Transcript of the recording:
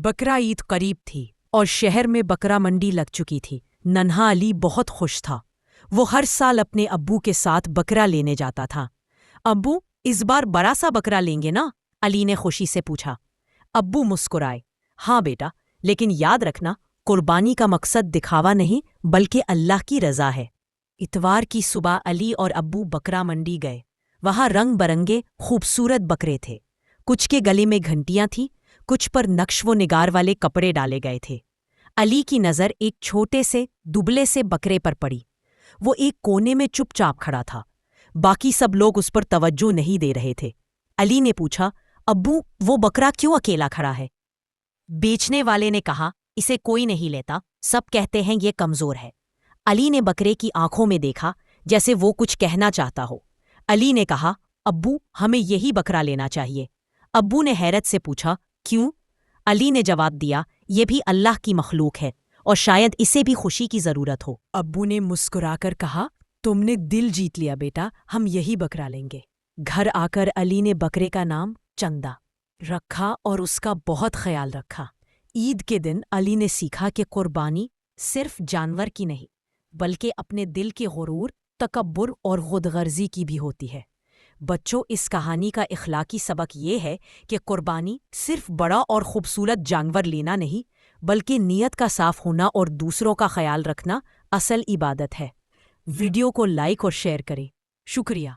بقرہ عید قریب تھی اور شہر میں بکرا منڈی لگ چکی تھی۔ ننھا علی بہت خوش تھا۔ وہ ہر سال اپنے ابو کے ساتھ بکرا لینے جاتا تھا۔ ابو، اس بار بڑا سا بکرا لیں گے نا؟ علی نے خوشی سے پوچھا۔ ابو مسکرائے۔ ہاں بیٹا، لیکن یاد رکھنا، قربانی کا مقصد دکھاوا نہیں بلکہ اللہ کی رضا ہے۔ اتوار کی صبح علی اور ابو بکرا منڈی گئے۔ وہاں رنگ برنگے خوبصورت بکرے تھے۔ کچھ کے گلے میں گھنٹیاں تھیں، کچھ پر نقش و نگار والے کپڑے ڈالے گئے تھے۔ علی کی نظر ایک چھوٹے سے دبلے سے بکرے پر پڑی۔ وہ ایک کونے میں چپ چاپ کھڑا تھا۔ باقی سب لوگ اس پر توجہ نہیں دے رہے تھے۔ علی نے پوچھا، ابو، وہ بکرا کیوں اکیلا کھڑا ہے؟ بیچنے والے نے کہا، اسے کوئی نہیں لیتا، سب کہتے ہیں یہ کمزور ہے۔ علی نے بکرے کی آنکھوں میں دیکھا جیسے وہ کچھ کہنا چاہتا ہو۔ علی نے کہا، ابو، ہمیں یہی بکرا لینا چاہیے۔ ابو نے حیرت سے پوچھا، کیوں؟ علی نے جواب دیا، یہ بھی اللہ کی مخلوق ہے اور شاید اسے بھی خوشی کی ضرورت ہو۔ ابو نے مسکرا کر کہا، تم نے دل جیت لیا بیٹا، ہم یہی بکرا لیں گے۔ گھر آ کر علی نے بکرے کا نام چندا رکھا اور اس کا بہت خیال رکھا۔ عید کے دن علی نے سیکھا کہ قربانی صرف جانور کی نہیں بلکہ اپنے دل کے غرور، تکبر اور خود غرضی کی بھی ہوتی ہے۔ بچوں، اس کہانی کا اخلاقی سبق یہ ہے کہ قربانی صرف بڑا اور خوبصورت جانور لینا نہیں بلکہ نیت کا صاف ہونا اور دوسروں کا خیال رکھنا اصل عبادت ہے۔ ویڈیو کو لائک اور شیئر کریں۔ شکریہ۔